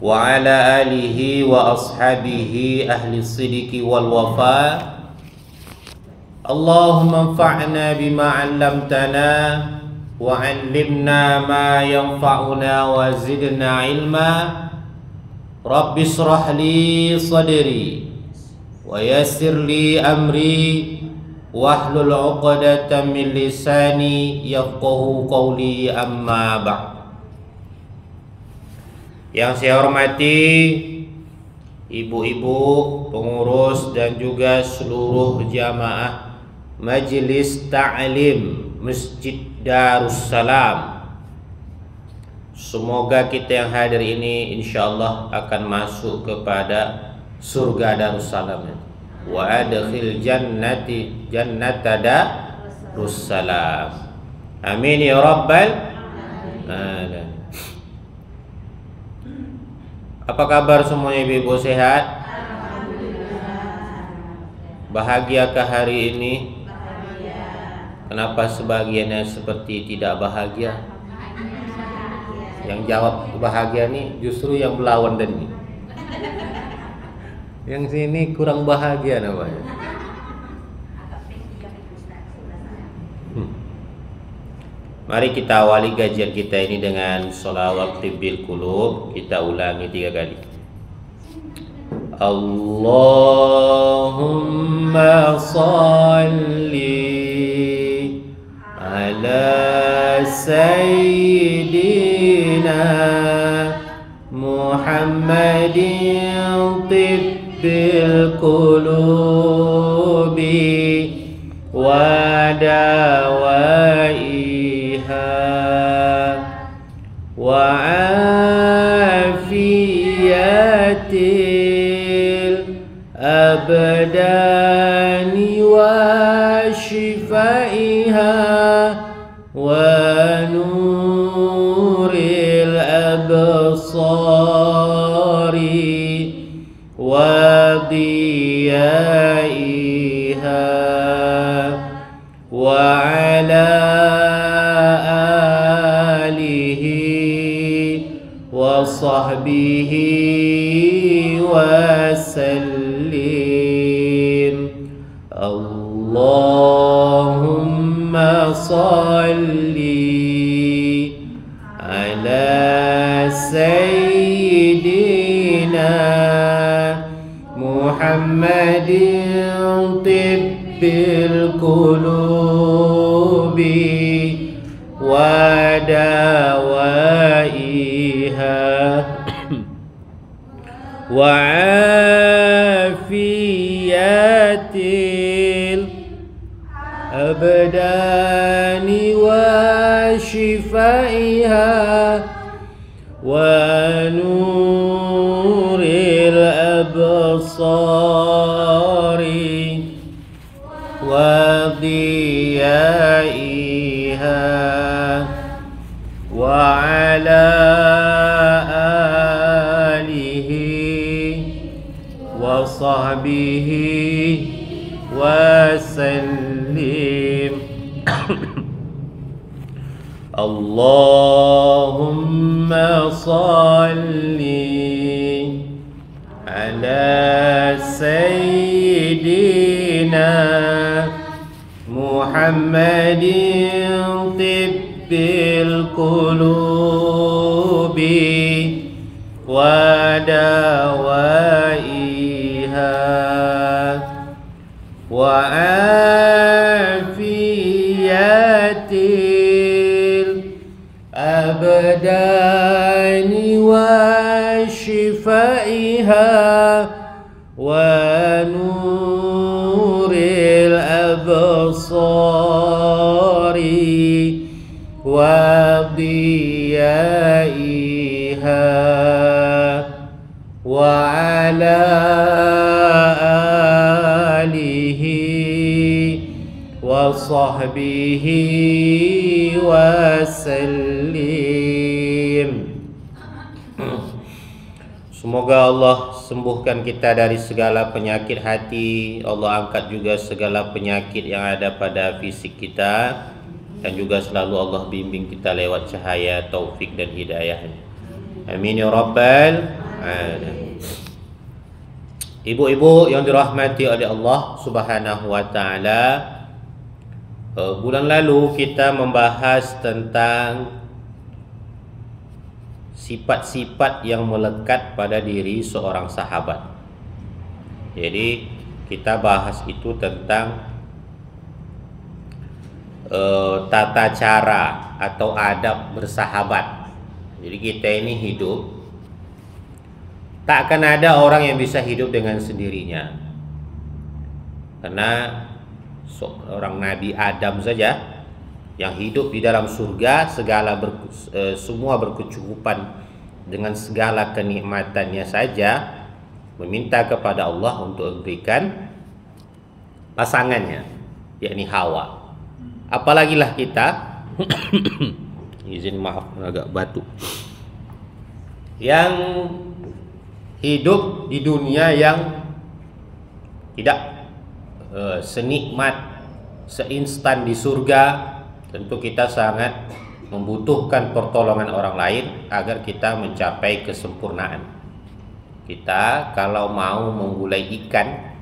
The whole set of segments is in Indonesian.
وعلى آله وأصحابه أهل الصدق والوفاء اللهم انفعنا بما علمتنا وعلمنا ما ينفعنا وزدنا علما رب اشرح لي صدري ويسر لي أمري واحلل عقدة من لساني يفقهوا قولي أما بعد. Yang saya hormati ibu-ibu pengurus dan juga seluruh jamaah Majelis Ta'lim Masjid Darussalam. Semoga kita yang hadir ini insyaallah akan masuk kepada surga Darussalam. Wa adkhil jannata Darussalam. Amin ya rabbal alamin. Apa kabar semuanya, ibu-ibu sehat? Bahagiakah hari ini? Bahagia. Kenapa sebagiannya seperti tidak bahagia? Yang jawab bahagia nih justru yang melawan tadi. Yang sini kurang bahagia namanya. Mari kita awali kajian kita ini dengan sholawat tibbil qulub. Kita ulangi 3 kali. Allahumma salli ala sayyidina Muhammadin tibbil qulubi wa dawai وعافية الأبدان وشفائها ونور الأبصار وضيائها وعلى وصحبه وسلم. اللهم صل على سيدنا محمد طب القلوب ودوائها وعافية الأبدان وشفائها ونور الأبصار وضيائها وعلى آله وصحبه وسلم. اللهم صل على سيدنا محمد طب القلوب ودوائها وعافية الأبدان وشفائها ونور الأبصار وضيائها وعلى آله وصحبه وسلم. Semoga Allah sembuhkan kita dari segala penyakit hati. Allah angkat juga segala penyakit yang ada pada fisik kita, dan juga selalu Allah bimbing kita lewat cahaya taufik dan hidayahnya. Amin ya rabbal Ibu-ibu yang dirahmati oleh Allah Subhanahu wa taala, bulan lalu kita membahas tentang sifat-sifat yang melekat pada diri seorang sahabat. Jadi kita bahas itu tentang tata cara atau adab bersahabat. Jadi kita ini hidup, tak akan ada orang yang bisa hidup dengan sendirinya. Karena seorang Nabi Adam saja yang hidup di dalam surga, semua berkecukupan dengan segala kenikmatannya saja, meminta kepada Allah untuk memberikan pasangannya, yakni Hawa. Apalagilah kita izin maaf agak batuk, yang hidup di dunia yang tidak senikmat, seinstan di surga. Tentu kita sangat membutuhkan pertolongan orang lain agar kita mencapai kesempurnaan. Kita kalau mau menggulai ikan,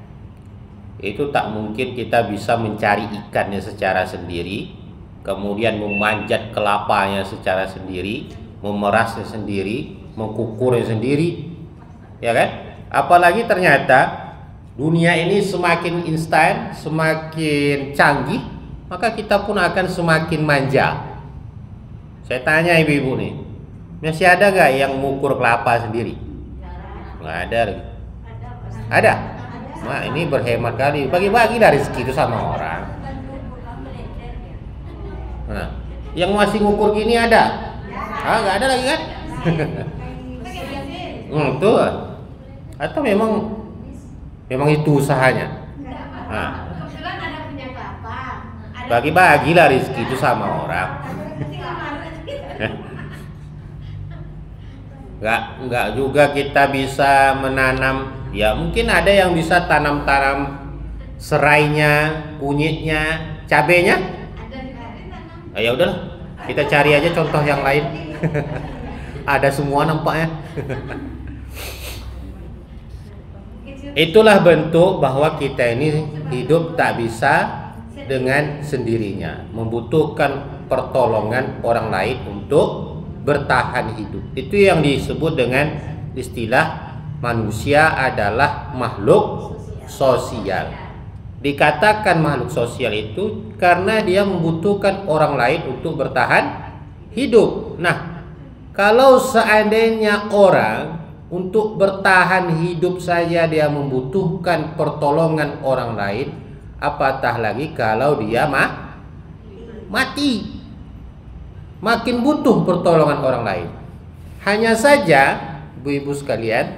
itu tak mungkin kita bisa mencari ikannya secara sendiri, kemudian memanjat kelapanya secara sendiri, memerasnya sendiri, mengukurnya sendiri, ya kan? Apalagi ternyata dunia ini semakin instan, semakin canggih, maka kita pun akan semakin manja. Saya tanya ibu-ibu nih, masih ada gak yang mengukur kelapa sendiri? Nggak ada lagi. Ada? Nah, ini berhemat kali, bagi-bagilah rezeki itu sama orang. Nah, yang masih ngukur gini ada? Nggak ada lagi kan? Tuh. Atau memang itu usahanya. Nah, bagi-bagilah rezeki itu sama orang. Enggak juga kita bisa menanam. Ya mungkin ada yang bisa tanam serainya, kunyitnya, cabenya. Ya udahlah, kita cari aja contoh yang lain. Ada semua nampaknya. Itulah bentuk bahwa kita ini hidup tak bisa dengan sendirinya, membutuhkan pertolongan orang lain untuk bertahan hidup. Itu yang disebut dengan istilah manusia adalah makhluk sosial. Dikatakan makhluk sosial itu karena dia membutuhkan orang lain untuk bertahan hidup. Nah, kalau seandainya orang untuk bertahan hidup saja dia membutuhkan pertolongan orang lain, apatah lagi kalau dia mati, makin butuh pertolongan orang lain. Hanya saja, ibu-ibu sekalian,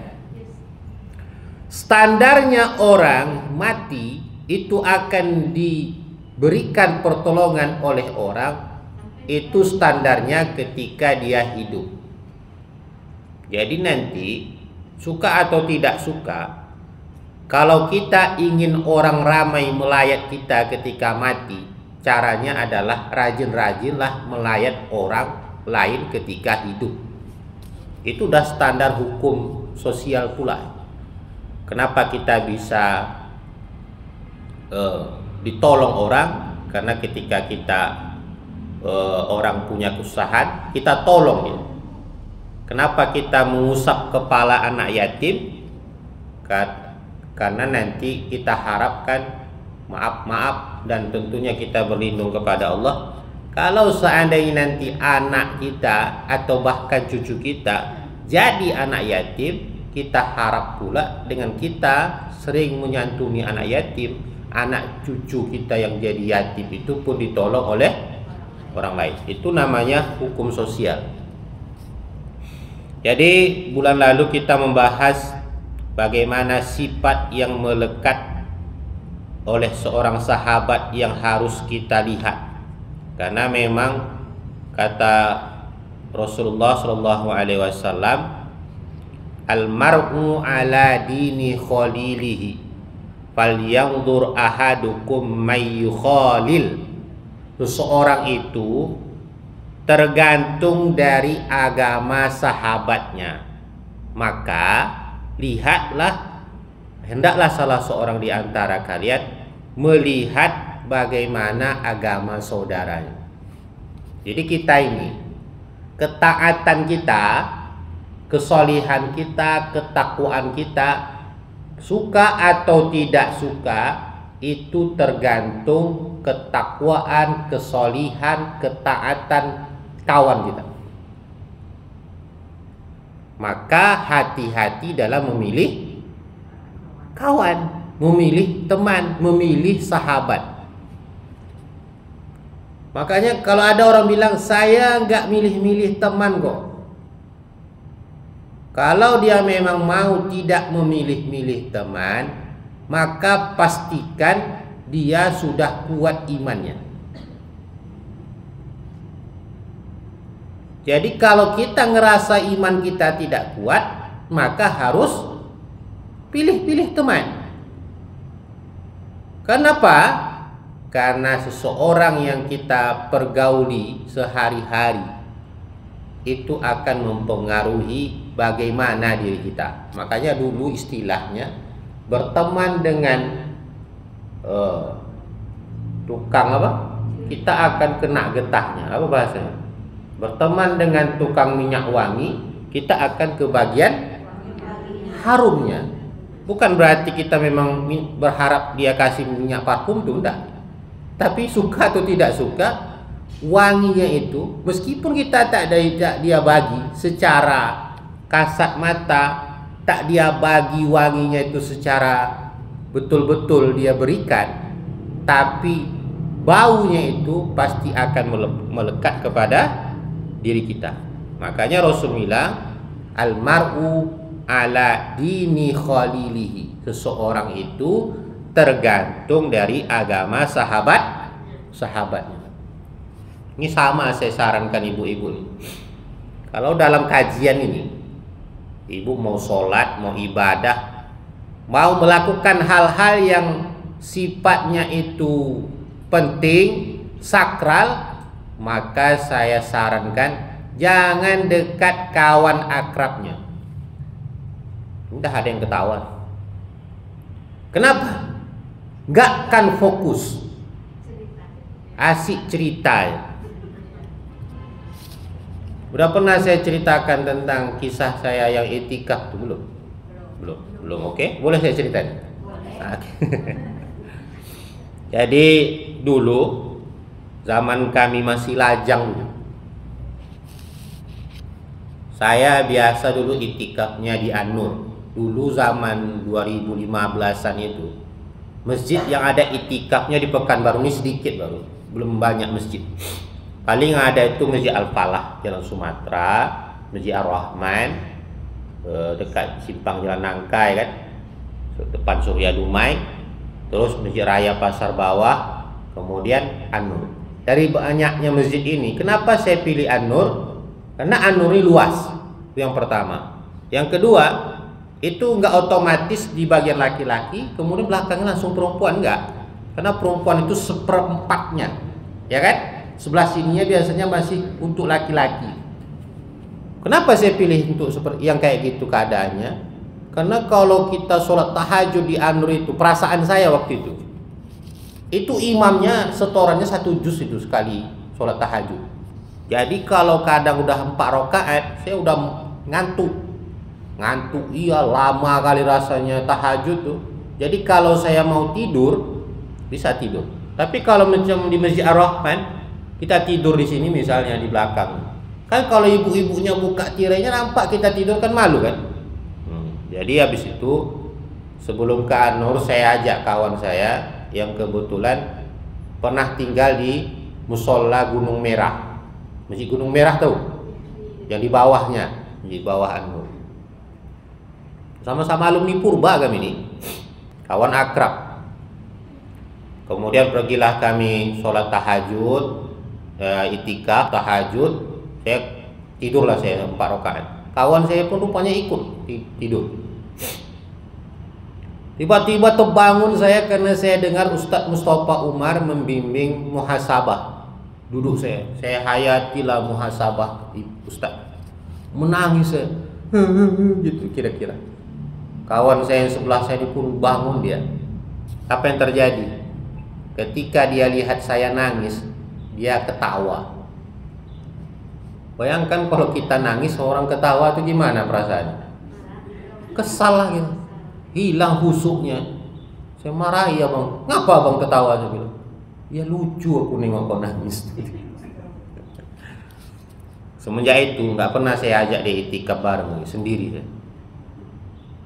standarnya orang mati itu akan diberikan pertolongan oleh orang, itu standarnya ketika dia hidup. Jadi nanti, suka atau tidak suka, kalau kita ingin orang ramai melayat kita ketika mati, caranya adalah rajin-rajinlah melayat orang lain ketika hidup. Itu udah standar hukum sosial pula. Kenapa kita bisa ditolong orang? Karena ketika kita orang punya kesusahan, kita tolong ya. Kenapa kita mengusap kepala anak yatim? Karena nanti kita harapkan maaf dan tentunya kita berlindung kepada Allah. Kalau seandainya nanti anak kita atau bahkan cucu kita jadi anak yatim, kita harap pula dengan kita sering menyantuni anak yatim, anak cucu kita yang jadi yatim itu pun ditolong oleh orang lain. Itu namanya hukum sosial. Jadi bulan lalu kita membahas bagaimana sifat yang melekat oleh seorang sahabat yang harus kita lihat. Karena memang kata Rasulullah SAW, al-mar'u ala dini khalilihi falyanzur ahadukum may yukhalil. Seseorang itu tergantung dari agama sahabatnya. maka lihatlah, hendaklah salah seorang di antara kalian melihat bagaimana agama saudaranya. Jadi kita ini, ketaatan kita, kesolihan kita, ketakwaan kita, suka atau tidak suka, itu tergantung ketakwaan, kesolihan, ketaatan kawan kita. Maka hati-hati dalam memilih kawan, memilih teman, memilih sahabat. Makanya kalau ada orang bilang saya nggak milih-milih teman kok. Kalau dia memang mau tidak memilih-milih teman, maka pastikan dia sudah kuat imannya. Jadi kalau kita ngerasa iman kita tidak kuat, maka harus pilih-pilih teman. Kenapa? Karena seseorang yang kita pergauli sehari-hari itu akan mempengaruhi bagaimana diri kita. Makanya dulu istilahnya berteman dengan tukang apa? Kita akan kena getahnya. Apa bahasanya? Berteman dengan tukang minyak wangi, kita akan kebagian harumnya. Bukan berarti kita memang berharap dia kasih minyak parfum itu, enggak. Tapi suka atau tidak suka, wanginya itu meskipun kita tak dia bagi secara kasat mata, tak dia bagi wanginya itu secara betul-betul dia berikan, tapi baunya itu pasti akan melekat kepada diri kita. Makanya Rasul bilang, al-mar'u ala dini khalilihi. Seseorang itu tergantung dari agama sahabatnya. Ini sama saya sarankan ibu-ibu nih. Kalau dalam kajian ini, ibu mau sholat, mau ibadah, mau melakukan hal-hal yang sifatnya itu penting, sakral, maka saya sarankan jangan dekat kawan akrabnya. Udah ada yang ketawa. Kenapa? Nggak kan fokus, asik cerita. Udah pernah saya ceritakan tentang kisah saya yang itikaf tuh belum? Belum. Oke, boleh saya ceritain? Jadi dulu zaman kami masih lajang, saya biasa dulu itikafnya di An-Nur. Dulu zaman 2015-an itu, masjid yang ada itikafnya di Pekanbaru ini sedikit baru, belum banyak masjid. Paling ada itu Masjid Al-Falah Jalan Sumatera, Masjid Ar-Rahman dekat simpang Jalan Nangkai kan, depan Surya Dumai, terus Masjid Raya Pasar Bawah, kemudian An-Nur. Dari banyaknya masjid ini, kenapa saya pilih An-Nur? Karena An-Nur ini luas, itu yang pertama. Yang kedua, itu enggak otomatis di bagian laki-laki, kemudian belakangnya langsung perempuan, enggak. Karena perempuan itu seperempatnya, ya kan? Sebelah sininya biasanya masih untuk laki-laki. Kenapa saya pilih untuk seperti yang kayak gitu keadaannya? Karena kalau kita sholat tahajud di An-Nur itu, perasaan saya waktu itu imamnya setorannya 1 juz itu sekali sholat tahajud. Jadi kalau kadang udah 4 rakaat, saya udah ngantuk, iya lama kali rasanya tahajud tuh. Jadi kalau saya mau tidur bisa tidur. Tapi kalau macam di Masjid Ar-Rahman, kita tidur di sini misalnya di belakang, kan kalau ibu-ibunya buka tirainya nampak kita tidur kan malu kan. Jadi habis itu sebelum ke An-Nur saya ajak kawan saya yang kebetulan pernah tinggal di Musola Gunung Merah, Masjid Gunung Merah tahu? Yang di bawahnya, di bawah An-Nur. Sama-sama alumni Purba kami ini, kawan akrab. Kemudian pergilah kami sholat tahajud, itikaf tahajud, saya tidurlah saya 4 rakaat. Kawan saya pun rupanya ikut tidur. Tiba-tiba terbangun saya karena saya dengar Ustadz Mustafa Umar membimbing muhasabah. Duduk saya hayatilah muhasabah Ustadz. Menangis saya. gitu kira-kira. Kawan saya yang sebelah saya ini pun bangun dia. Apa yang terjadi? Ketika dia lihat saya nangis, dia ketawa. Bayangkan kalau kita nangis, orang ketawa itu gimana perasaannya? Kesal lah gitu. Hilang husuknya. Saya marahi abang. Ngapa abang ketawa? Saya bilang, ya lucu aku nengok kau nangis. Semenjak itu nggak pernah saya ajak dia itikaf bareng sendiri.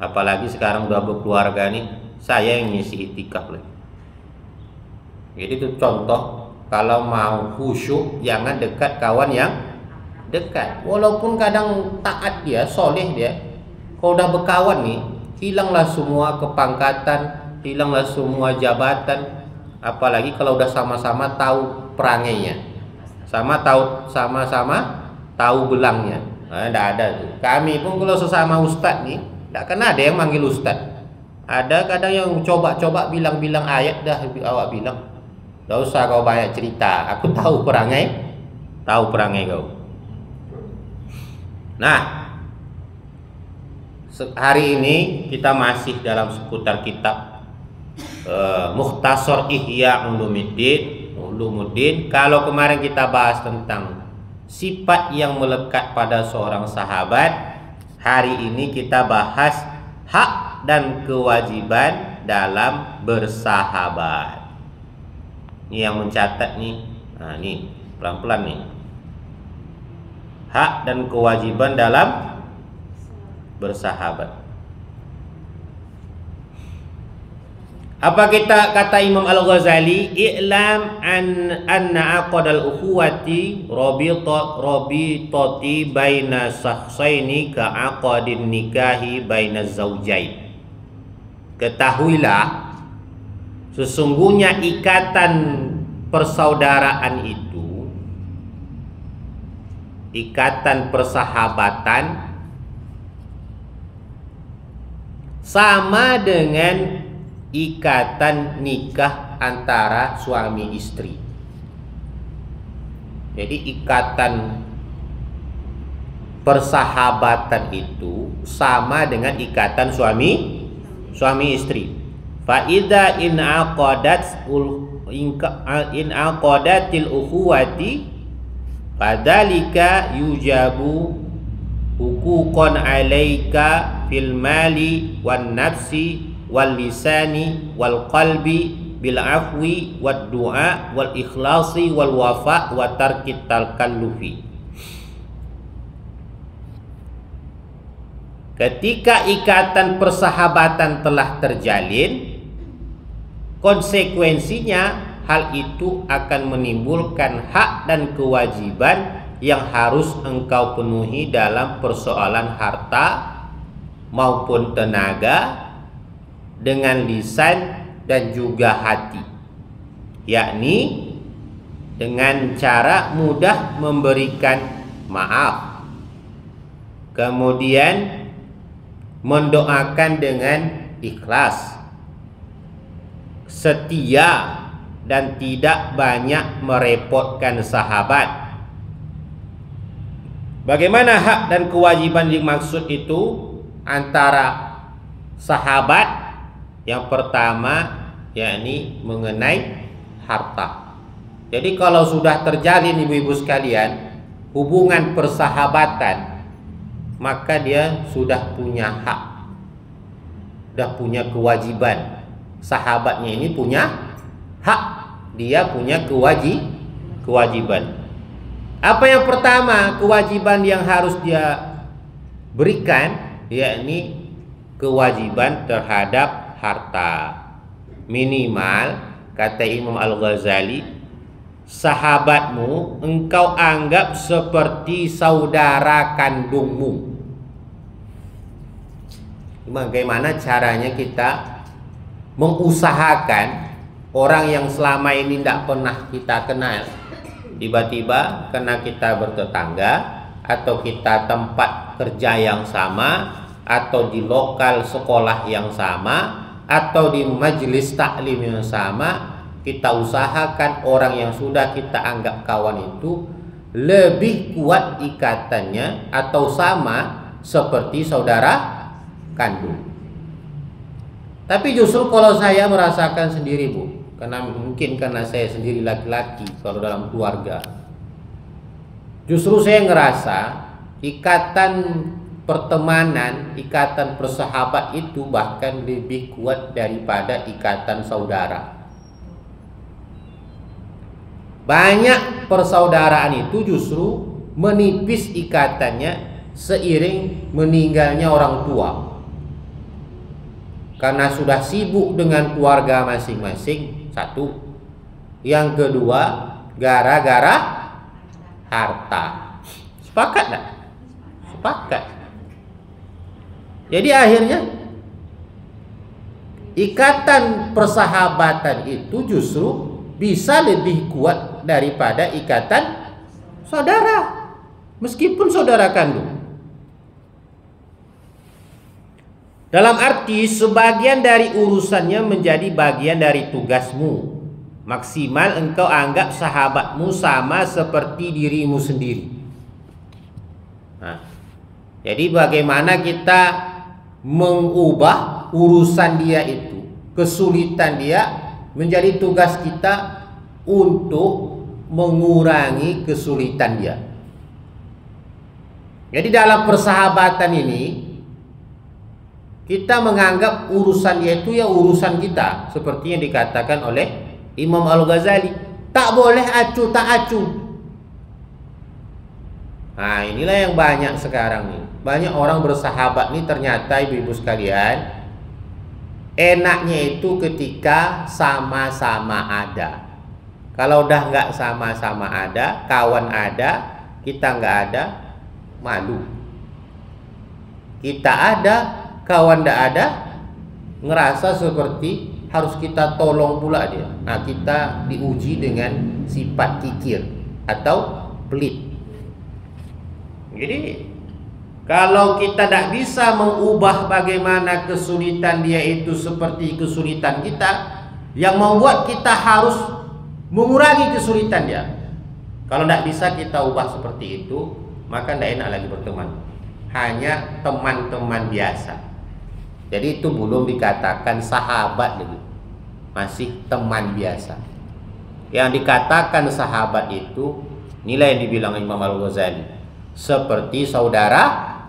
Apalagi sekarang udah berkeluarga nih, saya yang ngisi itikaf lagi. Jadi itu contoh, kalau mau khusyuk jangan dekat kawan yang dekat. Walaupun kadang taat dia, soleh dia, kalau udah berkawan nih, hilanglah semua kepangkatan, hilanglah semua jabatan. Apalagi kalau udah sama-sama tahu perangainya, sama-sama tahu belangnya. Nah, tidak ada tuh. Kami pun kalau sesama ustadz nih, tidak kena ada yang manggil ustadz. Ada kadang yang coba-coba bilang-bilang ayat, dah awak bilang, tidak usah kau banyak cerita, aku tahu perangai kau. Nah, hari ini kita masih dalam seputar kitab Mukhtasar Ihya Ulumuddin. Kalau kemarin kita bahas tentang sifat yang melekat pada seorang sahabat, hari ini kita bahas hak dan kewajiban dalam bersahabat. Ini yang mencatat nih. Nah, ini pelan-pelan nih. Hak dan kewajiban dalam bersahabat. Apa kata Imam Al-Ghazali, i'lam anna aqdal ukhuwati rabitati baina shakhsaini ka aqdin nikahi baina zawjain. Ketahuilah, sesungguhnya ikatan persaudaraan itu, ikatan persahabatan sama dengan ikatan nikah antara suami istri. Jadi ikatan persahabatan itu sama dengan ikatan suami istri. Fa idza in aqadatil ukhuwati fadzalika yujabu huquqan 'alaika fil mali wan nafsi wal lisani wal qalbi bil afwi wad du'a wal ikhlasi wal wafa wa tarkit takallufi. Ketika ikatan persahabatan telah terjalin, konsekuensinya hal itu akan menimbulkan hak dan kewajiban yang harus engkau penuhi dalam persoalan harta maupun tenaga, dengan lisan dan juga hati, yakni dengan cara mudah memberikan maaf, kemudian mendoakan dengan ikhlas, setia dan tidak banyak merepotkan sahabat. Bagaimana hak dan kewajiban dimaksud itu antara sahabat? Yang pertama yakni mengenai harta. Jadi kalau sudah terjalin ibu-ibu sekalian hubungan persahabatan, maka dia sudah punya hak, sudah punya kewajiban. Sahabatnya ini punya hak, dia punya kewajiban. Apa yang pertama kewajiban yang harus dia berikan, yakni kewajiban terhadap harta. Minimal, kata Imam Al-Ghazali, sahabatmu engkau anggap seperti saudara kandungmu. Bagaimana caranya kita mengusahakan orang yang selama ini tidak pernah kita kenal, tiba-tiba karena kita bertetangga atau kita tempat kerja yang sama atau di lokal sekolah yang sama atau di majelis taklim yang sama, kita usahakan orang yang sudah kita anggap kawan itu lebih kuat ikatannya atau sama seperti saudara kandung. Tapi justru kalau saya merasakan sendiri, Bu, karena saya sendiri laki-laki kalau dalam keluarga, justru saya ngerasa ikatan pertemanan, ikatan persahabat itu bahkan lebih kuat daripada ikatan saudara. Banyak persaudaraan itu justru menipis ikatannya seiring meninggalnya orang tua. Karena sudah sibuk dengan keluarga masing-masing, satu. Yang kedua, gara-gara harta. Sepakat tak? Sepakat. Jadi akhirnya ikatan persahabatan itu justru bisa lebih kuat daripada ikatan saudara, meskipun saudara kandung. Dalam arti sebagian dari urusannya menjadi bagian dari tugasmu. Maksimal engkau anggap sahabatmu sama seperti dirimu sendiri. Nah, jadi bagaimana kita mengubah urusan dia itu, kesulitan dia, menjadi tugas kita untuk mengurangi kesulitan dia. Jadi dalam persahabatan ini kita menganggap urusan dia itu ya urusan kita, seperti yang dikatakan oleh Imam Al-Ghazali, tak boleh acuh tak acuh. Nah, inilah yang banyak sekarang nih. Banyak orang bersahabat nih ternyata ibu-ibu sekalian, enaknya itu ketika sama-sama ada. Kalau udah nggak sama-sama ada, kawan ada, kita nggak ada, malu. Kita ada, kawan nggak ada, ngerasa seperti harus kita tolong pula dia. Nah, kita diuji dengan sifat kikir atau pelit. Jadi kalau kita tidak bisa mengubah bagaimana kesulitan dia itu seperti kesulitan kita, yang membuat kita harus mengurangi kesulitan dia. Kalau tidak bisa kita ubah seperti itu, maka tidak enak lagi berteman. Hanya teman-teman biasa. Jadi itu belum dikatakan sahabat lagi, masih teman biasa. Yang dikatakan sahabat itu, nilai yang dibilang Imam Al-Ghazali, seperti saudara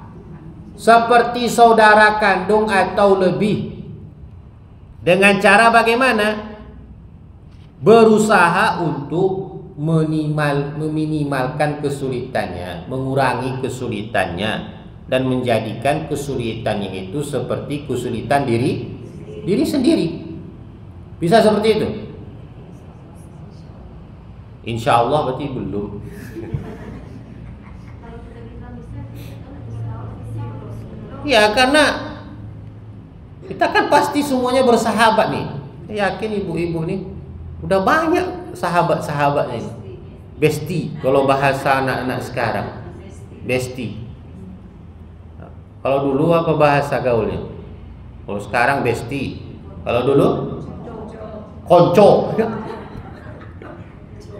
kandung atau lebih. Dengan cara bagaimana? Berusaha untuk meminimalkan kesulitannya, mengurangi kesulitannya, dan menjadikan kesulitannya itu seperti kesulitan diri sendiri. Bisa seperti itu? Insya Allah berarti belum. Ya, karena kita kan pasti semuanya bersahabat nih. Saya yakin ibu-ibu nih udah banyak sahabat-sahabatnya ini. Besti kalau bahasa anak-anak sekarang. Besti. Kalau dulu apa bahasa gaulnya? Kalau sekarang besti. Kalau dulu konco.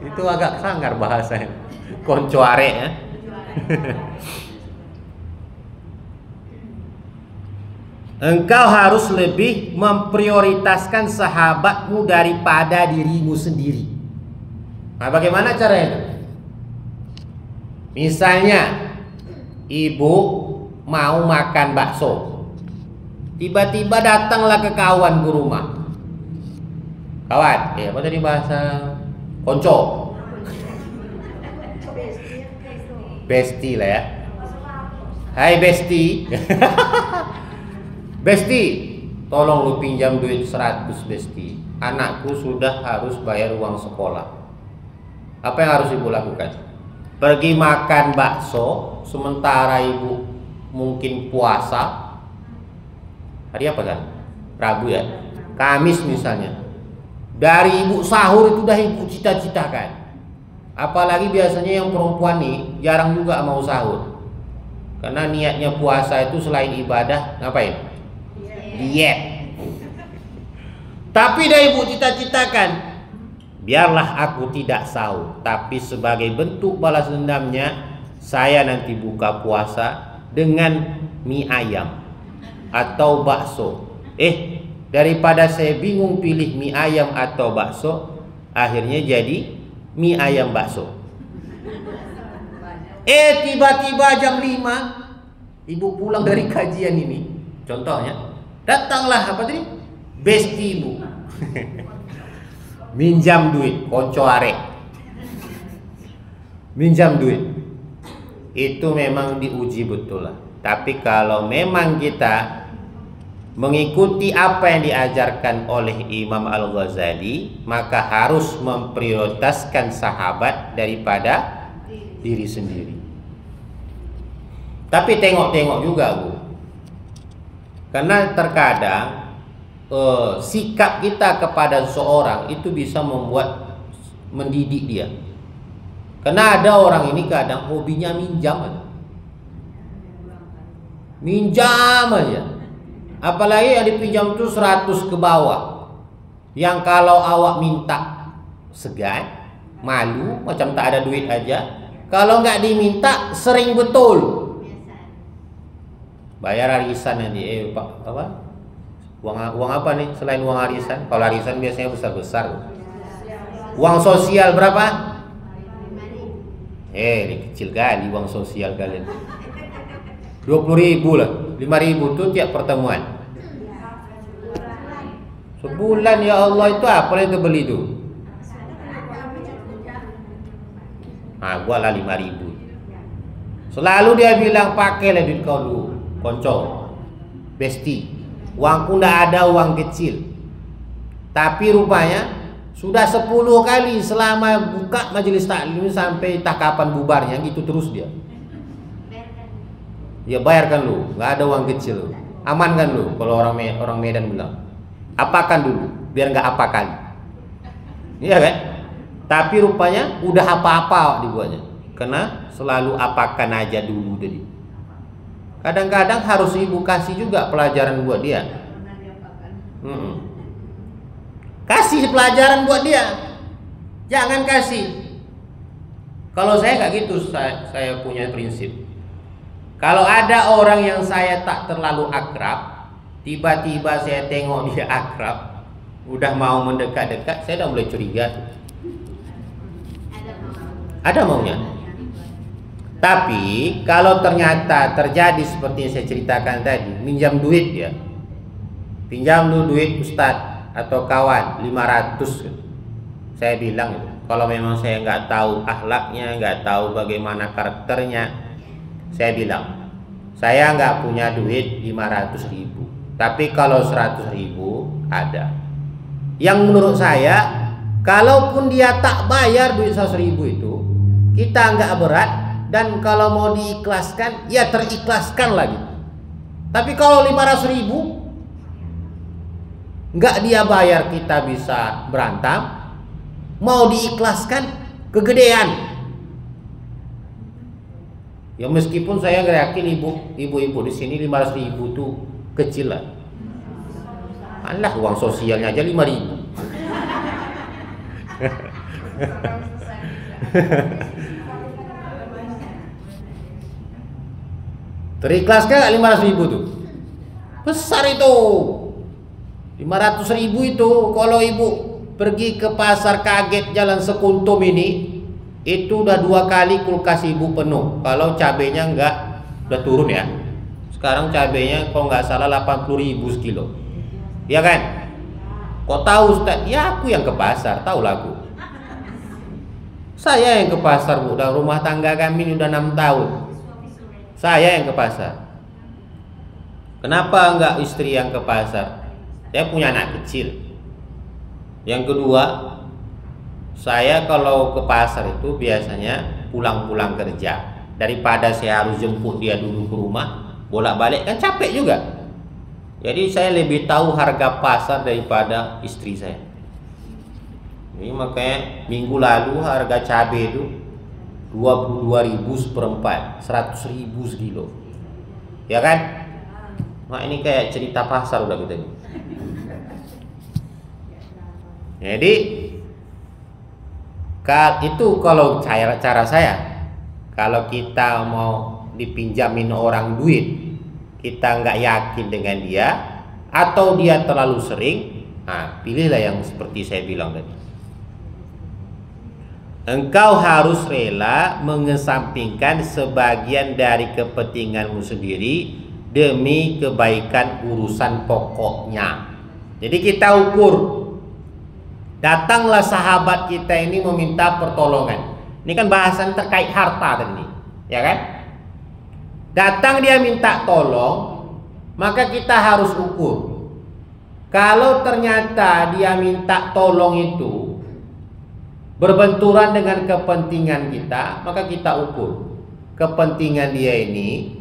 Itu agak sangar bahasanya. Konco arek ya. Engkau harus lebih memprioritaskan sahabatmu daripada dirimu sendiri. Nah, bagaimana caranya? Misalnya ibu mau makan bakso, tiba-tiba datanglah ke kawan ke rumah. Kawan, apa tadi bahasa konco? Besti lah ya. Hai Besti. Besti, tolong lu pinjam duit 100 Besti. Anakku sudah harus bayar uang sekolah. Apa yang harus ibu lakukan? Pergi makan bakso, sementara ibu mungkin puasa. Hari apa kan? Rabu ya? Kamis misalnya. Dari ibu sahur itu udah ibu cita-citakan. Apalagi biasanya yang perempuan nih jarang juga mau sahur. Karena niatnya puasa itu selain ibadah, ngapain? Diet. Tapi dah ibu cita-citakan, biarlah aku tidak sahur, tapi sebagai bentuk balas dendamnya, saya nanti buka puasa dengan mie ayam atau bakso. Daripada saya bingung pilih mie ayam atau bakso, akhirnya jadi mie ayam bakso. Tiba-tiba jam 5 ibu pulang dari kajian ini. Contohnya, datanglah apa tadi? Besti ibu. Minjam duit, konco arek. Minjam duit. Itu memang diuji betul lah. Tapi kalau memang kita mengikuti apa yang diajarkan oleh Imam Al-Ghazali, maka harus memprioritaskan sahabat daripada diri sendiri. Tapi tengok-tengok juga, Bu. Karena terkadang sikap kita kepada seorang itu bisa mendidik dia. Karena ada orang ini kadang hobinya minjam aja. Minjam aja. Apalagi yang dipinjam itu 100 ke bawah. Yang kalau awak minta segan, malu, macam tak ada duit aja. Kalau nggak diminta sering betul. Bayar arisan nanti, Pak, apa? Uang apa nih selain uang arisan? Kalau arisan biasanya besar-besar. Uang sosial berapa? Ini kecil kali uang sosial kalian. 20.000 lah, 5.000 tuh tiap pertemuan. Sebulan ya Allah, itu apa yang kita beli tuh? Gua lah 5.000. Selalu dia bilang pakailah duit kau dulu, konco, besti. Uangku ndak ada uang kecil. Tapi rupanya sudah 10 kali selama buka majelis taklim sampai tak kapan bubarnya, gitu terus dia. Ya bayarkan lu, nggak ada uang kecil lu. Amankan lu, kalau orang Medan bilang. Apakan dulu, biar nggak apakan. Iya kan? Tapi rupanya udah apa-apa dibuatnya. Karena selalu apakan aja dulu tadi. Kadang-kadang harus ibu kasih juga pelajaran buat dia. Kasih pelajaran buat dia. Jangan kasih. Kalau saya nggak gitu, saya punya prinsip. Kalau ada orang yang saya tak terlalu akrab, tiba-tiba saya tengok dia akrab, udah mau mendekat-dekat, saya udah mulai curiga. Ada maunya. Tapi kalau ternyata terjadi seperti yang saya ceritakan tadi, minjam duit ya, pinjam lu duit Ustadz atau kawan 500, saya bilang kalau memang saya nggak tahu akhlaknya, nggak tahu bagaimana karakternya, saya bilang saya nggak punya duit 500.000, tapi kalau 100.000 ada. Yang menurut saya, kalaupun dia tak bayar duit 100.000 itu, kita nggak berat. Dan kalau mau diikhlaskan, ya terikhlaskan lagi. Tapi kalau 500.000 nggak dia bayar, kita bisa berantem. Mau diikhlaskan, kegedean. Ya meskipun saya yakin ibu-ibu di sini 500.000 tuh kecil lah. Alah, uang sosialnya aja 5.000. Terikhlaskan gak 500.000 tuh? Besar itu. 500.000 itu kalau ibu pergi ke pasar kaget Jalan Sekuntum ini, itu udah 2 kali kulkas ibu penuh. Kalau cabenya enggak, udah turun ya. Sekarang cabenya kalau nggak salah 80.000 sekilo. Ya kan? Kok tahu Ustaz? Ya aku yang ke pasar, tahu lah aku. Saya yang ke pasar, Bu. Udah rumah tangga kami udah 6 tahun. Saya yang ke pasar. Kenapa enggak istri yang ke pasar? Saya punya anak kecil. Yang kedua, saya kalau ke pasar itu biasanya pulang-pulang kerja. Daripada saya harus jemput dia dulu ke rumah, bolak-balik kan capek juga. Jadi saya lebih tahu harga pasar daripada istri saya. Ini makanya minggu lalu harga cabai itu 22.000 seperempat, 100.000 sekilo. Ya kan? Nah ini kayak cerita pasar udah kita ini. Jadi itu kalau cara saya, kalau kita mau dipinjamin orang duit, kita nggak yakin dengan dia, atau dia terlalu sering, nah pilihlah yang seperti saya bilang tadi. Engkau harus rela mengesampingkan sebagian dari kepentinganmu sendiri demi kebaikan urusan pokoknya. Jadi kita ukur. Datanglah sahabat kita ini meminta pertolongan. Ini kan bahasan terkait harta tadi, ya kan? Datang dia minta tolong, maka kita harus ukur. Kalau ternyata dia minta tolong itu berbenturan dengan kepentingan kita, maka kita ukur kepentingan dia ini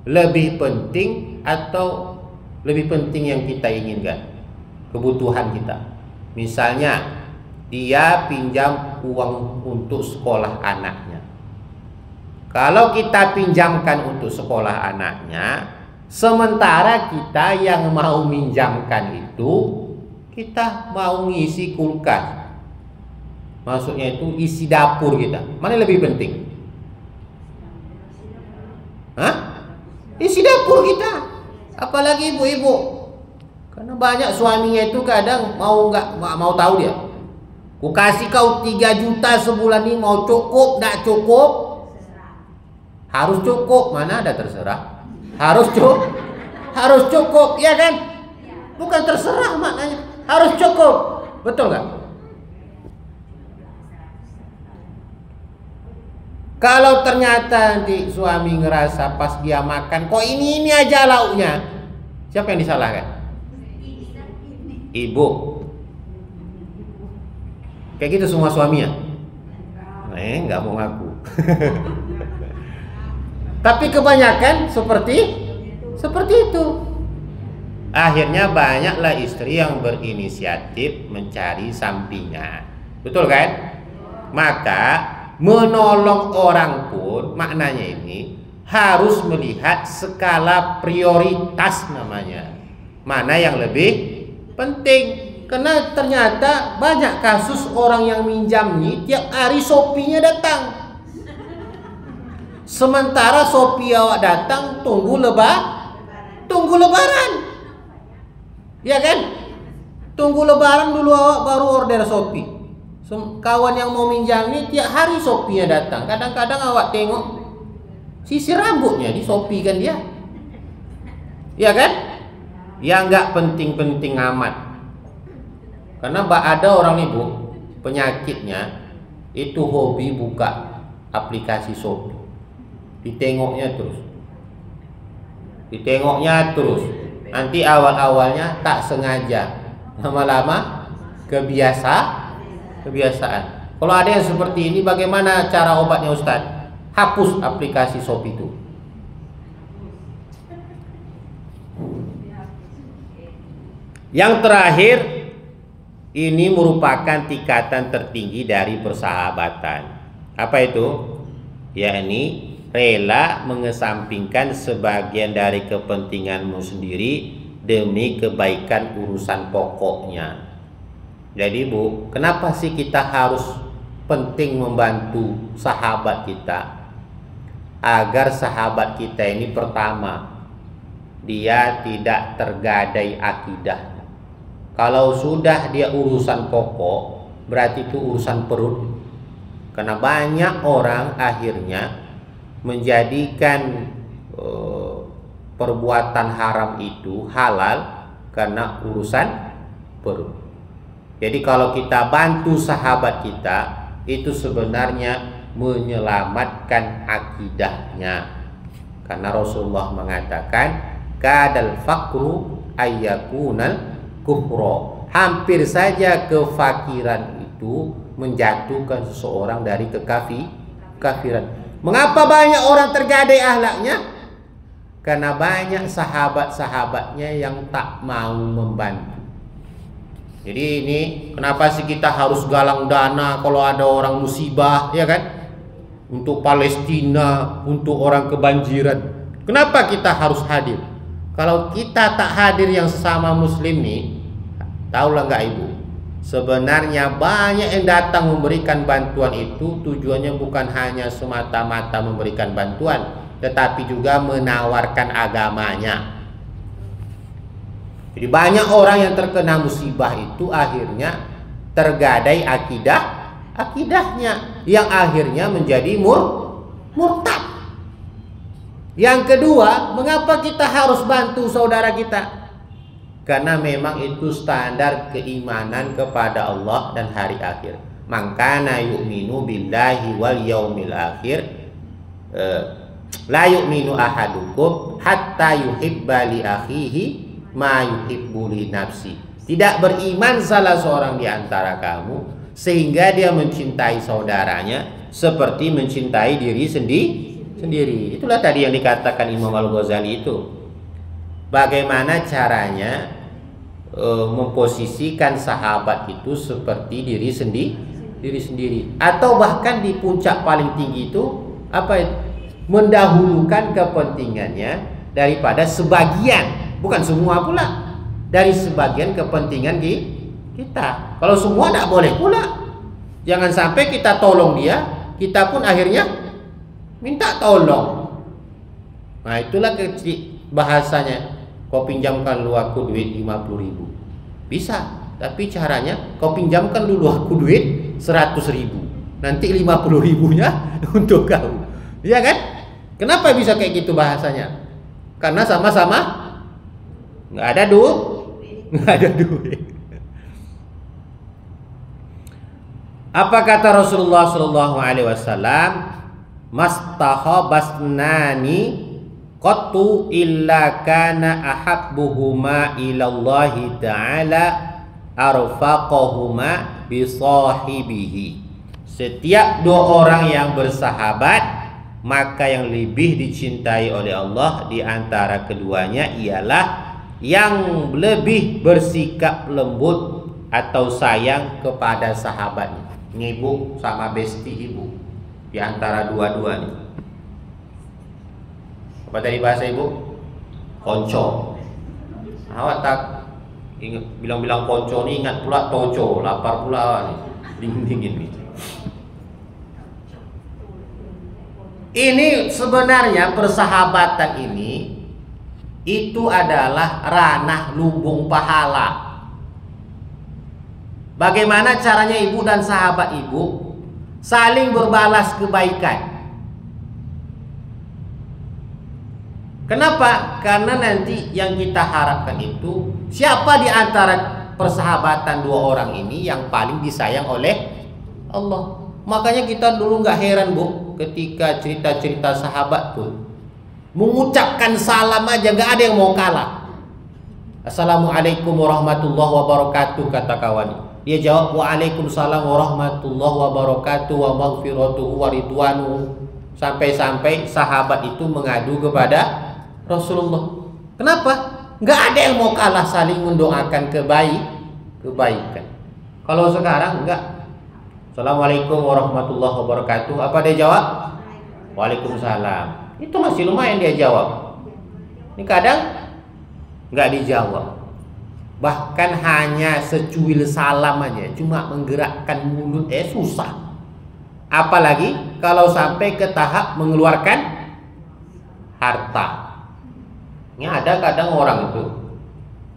lebih penting atau lebih penting yang kita inginkan, kebutuhan kita. Misalnya dia pinjam uang untuk sekolah anaknya. Kalau kita pinjamkan untuk sekolah anaknya, sementara kita yang mau minjamkan itu, kita mau ngisi kulkas, maksudnya itu isi dapur kita. Mana lebih penting? Hah? Isi dapur kita. Apalagi ibu-ibu. Karena banyak suaminya itu kadang nggak mau tahu dia. Ku kasih kau 3 juta sebulan ini, mau cukup, nggak cukup? Harus cukup. Mana ada terserah? Harus cukup, ya kan? Bukan terserah maknanya. Harus cukup. Betul nggak? Kalau ternyata nanti suami ngerasa pas dia makan, kok ini aja lauknya, siapa yang disalahkan? Ibu. Kayak gitu semua suaminya? Nggak mau ngaku. Tapi kebanyakan seperti itu. Akhirnya banyaklah istri yang berinisiatif mencari sampingan. Betul kan? Maka menolong orang pun maknanya ini harus melihat skala prioritas namanya. Mana yang lebih penting. Karena ternyata banyak kasus orang yang minjam nih tiap hari Shopee-nya datang. Sementara Shopee awak datang tunggu lebaran. Ya kan? Tunggu lebaran dulu awak baru order Shopee. Kawan yang mau minjam nih tiap hari Shopee-nya datang. Kadang-kadang awak tengok sisir rambutnya di Shopee kan dia. Ya kan? Ya nggak penting-penting amat. Karena ada orang ibu penyakitnya itu hobi buka aplikasi Shopee. Ditengoknya terus. Nanti awal-awalnya tak sengaja, lama-lama kebiasaan. Kalau ada yang seperti ini, bagaimana cara obatnya Ustaz? Hapus aplikasi Shopee itu. Yang terakhir, ini merupakan tingkatan tertinggi dari persahabatan. Apa itu? Yakni rela mengesampingkan sebagian dari kepentinganmu sendiri demi kebaikan urusan pokoknya. Jadi Bu, kenapa sih kita harus penting membantu sahabat kita? Agar sahabat kita ini pertama, dia tidak tergadai akidah. Kalau sudah dia urusan pokok, berarti itu urusan perut. Karena banyak orang akhirnya menjadikan perbuatan haram itu halal karena urusan perut. Jadi kalau kita bantu sahabat kita, itu sebenarnya menyelamatkan akidahnya. Karena Rasulullah mengatakan, kadal faqru ayyakunal kufro. Hampir saja kefakiran itu menjatuhkan seseorang dari kekafiran. Mengapa banyak orang tergadai akhlaknya? Karena banyak sahabat-sahabatnya yang tak mau membantu. Jadi ini kenapa sih kita harus galang dana kalau ada orang musibah, ya kan? Untuk Palestina, untuk orang kebanjiran. Kenapa kita harus hadir? Kalau kita tak hadir yang sesama muslim nih, tahulah nggak Ibu? Sebenarnya banyak yang datang memberikan bantuan itu tujuannya bukan hanya semata-mata memberikan bantuan, tetapi juga menawarkan agamanya. Jadi banyak orang yang terkena musibah itu akhirnya tergadai akidahnya yang akhirnya menjadi murtad. Yang kedua, mengapa kita harus bantu saudara kita? Karena memang itu standar keimanan kepada Allah dan hari akhir. Mangkana yu'minu billahi wal yaumil akhir la yu'minu ahadukum hatta yuhibba li akhihi ma yuhibbu li nafsi. Tidak beriman salah seorang di antara kamu sehingga dia mencintai saudaranya seperti mencintai diri sendiri. Itulah tadi yang dikatakan Imam Al-Ghazali itu. Bagaimana caranya memposisikan sahabat itu seperti diri sendiri, atau bahkan di puncak paling tinggi itu apa itu? Mendahulukan kepentingannya daripada sebagian, bukan semua pula, dari sebagian kepentingan kita. Kalau semua tidak boleh pula. Jangan sampai kita tolong dia, kita pun akhirnya minta tolong. Nah itulah bahasanya, kau pinjamkan dulu aku duit 50.000. Bisa, tapi caranya kau pinjamkan dulu aku duit 100.000. Nanti 50.000-nya untuk kau. Iya kan? Kenapa bisa kayak gitu bahasanya? Karena sama-sama nggak ada duit. Apa kata Rasulullah Shallallahu Alaihi Wasallam? Mastahabasnani qattu illa kana ahabbuhuma ilallahi ta'ala arfaqahuma bisahibihi. Setiap dua orang yang bersahabat, maka yang lebih dicintai oleh Allah di antara keduanya ialah yang lebih bersikap lembut atau sayang kepada sahabatnya. Ibu sama besti ibu di antara dua-duanya. Apa tadi bahasa ibu? Konco. Awak tak ingat bilang-bilang konco ni, ingat pula toco, lapar pula ni. Dingin-dingin ni. Ini sebenarnya persahabatan ini itu adalah ranah lumbung pahala. Bagaimana caranya ibu dan sahabat ibu saling berbalas kebaikan? Kenapa? Karena nanti yang kita harapkan itu siapa di antara persahabatan dua orang ini yang paling disayang oleh Allah. Makanya kita dulu nggak heran bu, ketika cerita-cerita sahabat tuh mengucapkan salam aja nggak ada yang mau kalah. Assalamualaikum warahmatullahi wabarakatuh, kata kawan. Dia jawab waalaikumsalam warahmatullahi wabarakatuh wa maghfiratuhu wa ridwanuhu. Sampai-sampai sahabat itu mengadu kepada Rasulullah. Kenapa? Nggak ada yang mau kalah saling mendoakan kebaikan. Kalau sekarang enggak. Assalamualaikum warahmatullahi wabarakatuh. Apa dia jawab? Waalaikumsalam. Itu masih lumayan dia jawab. Ini kadang nggak dijawab. Bahkan hanya secuil salam aja, cuma menggerakkan mulut susah. Apalagi kalau sampai ke tahap mengeluarkan harta. Ini ada kadang orang itu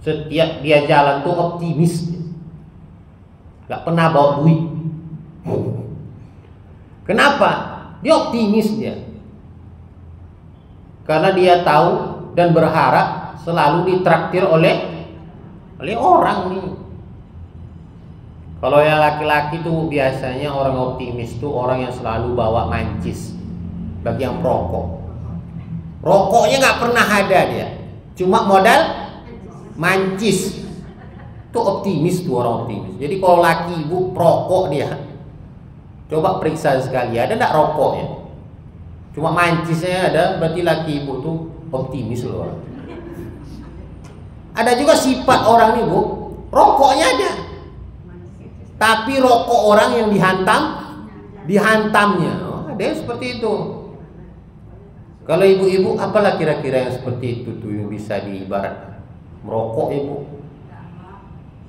setiap dia jalan tuh optimis, nggak pernah bawa duit. Kenapa? Dia optimis dia. Karena dia tahu dan berharap selalu ditraktir oleh orang nih. Kalau yang laki-laki tuh biasanya orang optimis tuh orang yang selalu bawa mancis bagi yang perokok. Rokoknya nggak pernah ada dia, cuma modal mancis. Tuh optimis tuh orang optimis. Jadi kalau laki ibu perokok dia, coba periksa sekali, ada enggak rokoknya? Cuma mancisnya ada, berarti laki ibu tuh optimis loh. Ada juga sifat orang nih bu, rokoknya ada, tapi rokok orang yang dihantamnya. Ada yang seperti itu. Kalau ibu-ibu, apalah kira-kira yang seperti itu tuh yang bisa diibarat merokok ibu?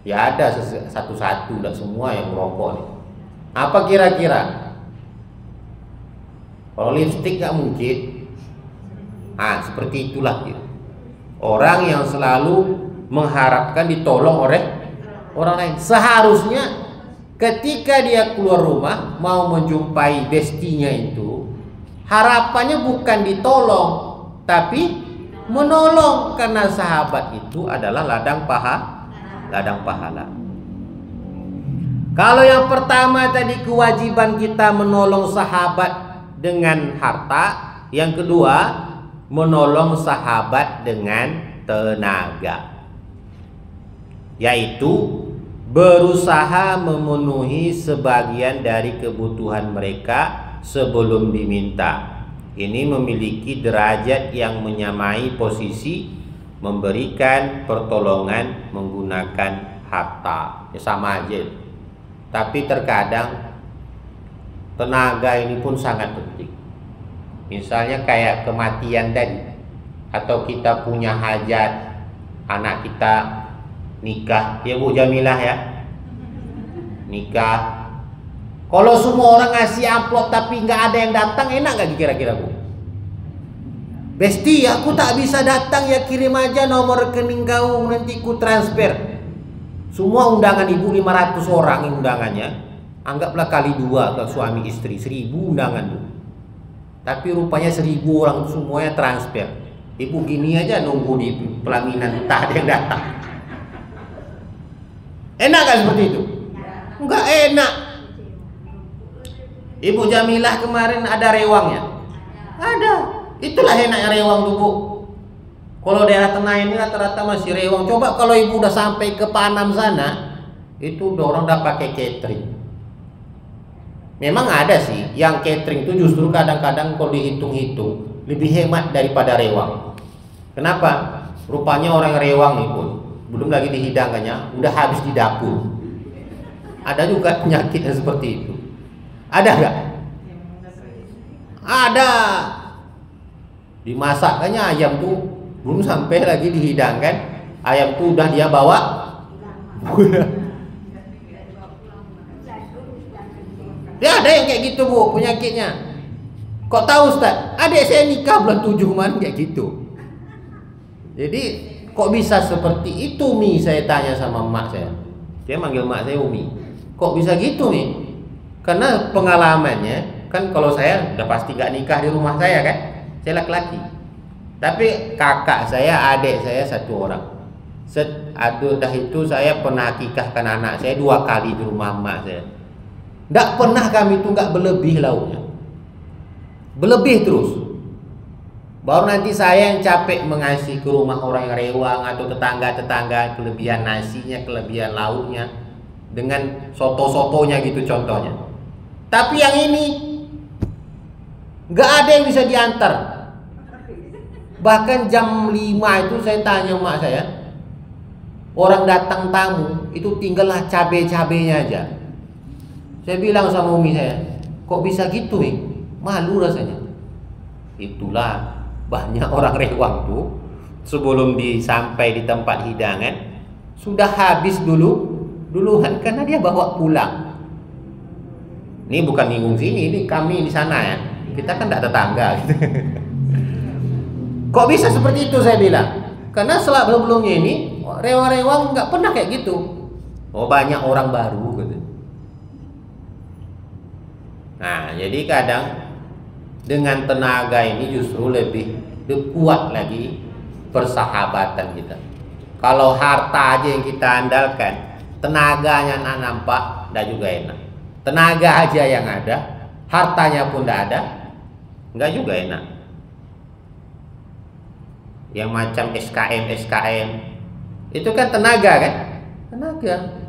Ya ada satu-satu, dan semua yang merokok nih. Apa kira-kira? Kalau lipstick nggak mungkin, Seperti itulah gitu. Orang yang selalu mengharapkan ditolong oleh orang lain. Seharusnya ketika dia keluar rumah mau menjumpai bestinya itu, harapannya bukan ditolong, tapi menolong, karena sahabat itu adalah ladang pahala. Kalau yang pertama tadi kewajiban kita menolong sahabat dengan harta, yang kedua menolong sahabat dengan tenaga, yaitu berusaha memenuhi sebagian dari kebutuhan mereka sebelum diminta. Ini memiliki derajat yang menyamai posisi memberikan pertolongan menggunakan harta. Ya, sama aja. Tapi terkadang tenaga ini pun sangat penting. Misalnya kayak kematian tadi, atau kita punya hajat, anak kita nikah, ya Bu Jamilah ya, nikah. Kalau semua orang ngasih amplop tapi nggak ada yang datang, enak nggak kira-kira Bu? Besti, aku tak bisa datang, ya kirim aja nomor rekening kau, nanti ku transfer. Semua undangan ibu 500 orang undangannya, anggaplah kali 2 ke suami istri, 1000 undangan Bu. Tapi rupanya 1000 orang semuanya transfer. Ibu gini aja nunggu di pelaminan, tak ada yang datang. Enak gak seperti itu? Enggak enak. Ibu Jamilah kemarin ada rewangnya? Ada. Itulah enaknya rewang tuh Bu. Kalau daerah tengah ini rata-rata masih rewang. Coba kalau ibu udah sampai ke Panam sana, itu orang udah pakai catering. Memang ada sih yang catering itu justru kadang-kadang kalau dihitung-hitung lebih hemat daripada rewang. Kenapa? Rupanya orang rewang nih pun belum lagi dihidangkannya udah habis di dapur. Ada juga penyakit yang seperti itu. Ada nggak? Ada. Dimasakkannya ayam tuh belum sampai lagi dihidangkan, ayam tuh udah dia bawa pulang. Ya ada yang kayak gitu Bu penyakitnya. Kok tahu Ustaz? Adik saya nikah bulan 7 kemarin kayak gitu. Jadi kok bisa seperti itu Mi? Saya tanya sama emak saya. Dia manggil emak saya Umi. Kok bisa gitu Mi? Karena pengalamannya kan, kalau saya udah pasti gak nikah di rumah saya kan, saya laki-laki. Tapi kakak saya, adik saya 1 orang. Dah itu saya pernah akikahkan anak saya 2 kali di rumah emak saya. Nggak pernah kami itu nggak berlebih lauknya, berlebih terus. Baru nanti saya yang capek mengasih ke rumah orang yang rewang atau tetangga-tetangga kelebihan nasinya, kelebihan lauknya, dengan soto-sotonya gitu contohnya. Tapi yang ini nggak ada yang bisa diantar. Bahkan jam 5 itu saya tanya emak saya, orang datang tamu itu tinggallah cabai-cabainya aja. Saya bilang sama umi saya, kok bisa gitu nih? Malu rasanya. Itulah banyak orang rewang tuh sebelum sampai di tempat hidangan sudah habis duluan karena dia bawa pulang. Ini bukan nyinggung sini, ini kami di sana ya. Kita kan tidak tetangga gitu. Kok bisa seperti itu saya bilang? Karena sebelumnya ini rewang-rewang nggak pernah kayak gitu. Oh banyak orang baru gitu. Nah, jadi kadang dengan tenaga ini justru lebih kuat lagi persahabatan kita. Kalau harta aja yang kita andalkan, tenaganya nak nampak, dah juga enak. Tenaga aja yang ada, hartanya pun dah ada, enggak juga enak. Yang macam SKM, itu kan tenaga kan? Tenaga.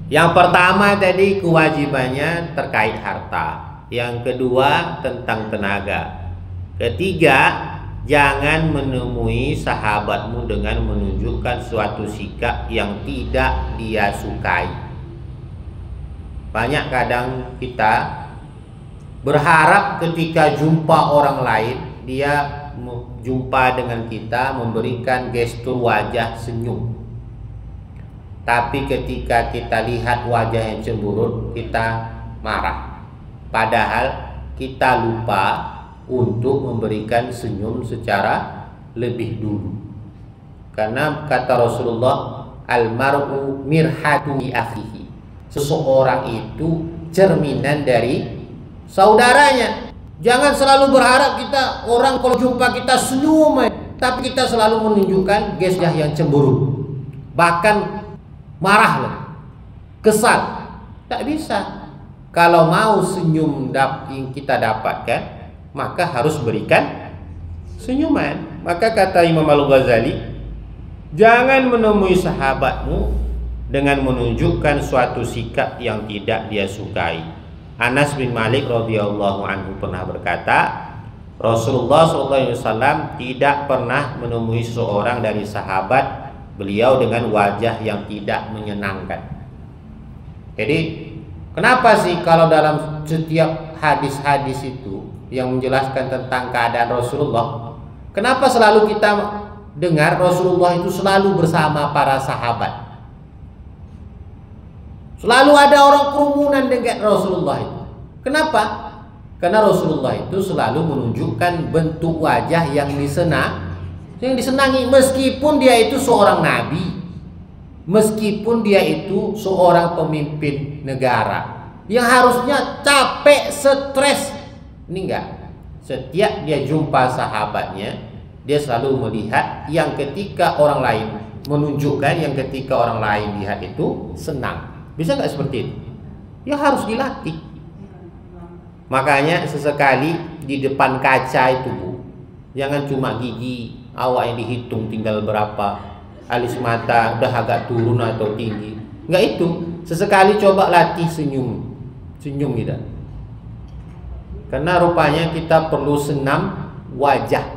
Yang pertama tadi kewajibannya terkait harta. Yang kedua tentang tenaga. Ketiga, jangan menemui sahabatmu dengan menunjukkan suatu sikap yang tidak dia sukai. Banyak kadang kita berharap ketika jumpa orang lain, dia jumpa dengan kita memberikan gestur wajah senyum. Tapi ketika kita lihat wajah yang cemberut, kita marah. Padahal kita lupa untuk memberikan senyum secara lebih dulu. Karena kata Rasulullah, almar'u mirhatu li akhihi. Seseorang itu cerminan dari saudaranya. Jangan selalu berharap kita orang kalau jumpa kita senyum, tapi kita selalu menunjukkan gestur yang cemburu, bahkan marah loh, kesal. Tak bisa. Kalau mau senyum yang kita dapatkan, maka harus berikan senyuman. Maka kata Imam Al-Ghazali, jangan menemui sahabatmu dengan menunjukkan suatu sikap yang tidak dia sukai. Anas bin Malik radhiyallahu anhu pernah berkata, Rasulullah SAW tidak pernah menemui seorang dari sahabat beliau dengan wajah yang tidak menyenangkan. Jadi kenapa sih kalau dalam setiap hadis-hadis itu yang menjelaskan tentang keadaan Rasulullah, kenapa selalu kita dengar Rasulullah itu selalu bersama para sahabat? Selalu ada orang kerumunan dengan Rasulullah itu. Kenapa? Karena Rasulullah itu selalu menunjukkan bentuk wajah yang disenangi, meskipun dia itu seorang nabi, meskipun dia itu seorang pemimpin negara yang harusnya capek, stres. Ini enggak. Setiap dia jumpa sahabatnya, dia selalu melihat yang ketika orang lain menunjukkan, yang ketika orang lain lihat itu senang. Bisa nggak seperti itu? Ya harus dilatih. Makanya sesekali di depan kaca itu, Bu, jangan cuma gigi awak yang dihitung tinggal berapa, alis mata udah agak turun atau tinggi. Enggak itu. Sesekali coba latih senyum kita. Karena rupanya kita perlu senam wajah.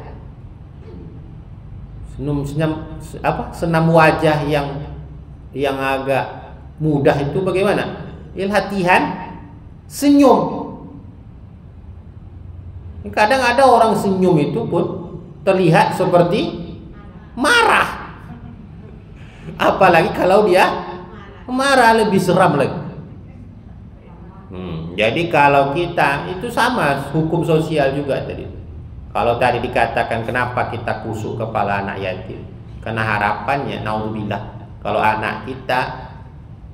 Senam wajah yang agak mudah itu bagaimana? Latihan senyum. Kadang ada orang senyum itu pun terlihat seperti marah. Apalagi kalau dia marah, lebih seram lagi. Jadi kalau kita itu sama, hukum sosial juga tadi. Kalau tadi dikatakan kenapa kita kusuk kepala anak yatim, karena harapannya naudzubillah kalau anak kita,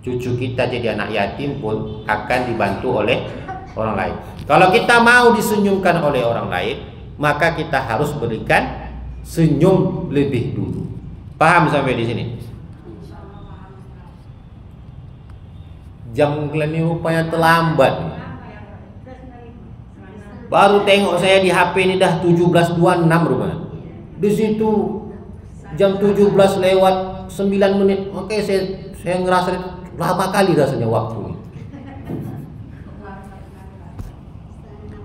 cucu kita jadi anak yatim pun akan dibantu oleh orang lain. Kalau kita mau disenyumkan oleh orang lain, maka kita harus berikan senyum lebih dulu. Paham sampai di sini? Jam kalian ini rupanya terlambat. Baru tengok saya di HP ini dah 17.26 rupanya. Di situ jam 17 lewat 9 menit. Oke, saya ngerasa lama kali rasanya waktu ini.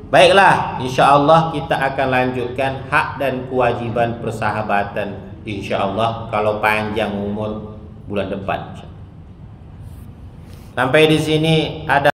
Baiklah, insya Allah kita akan lanjutkan hak dan kewajiban persahabatan. Insya Allah kalau panjang umur bulan depan. Sampai di sini ada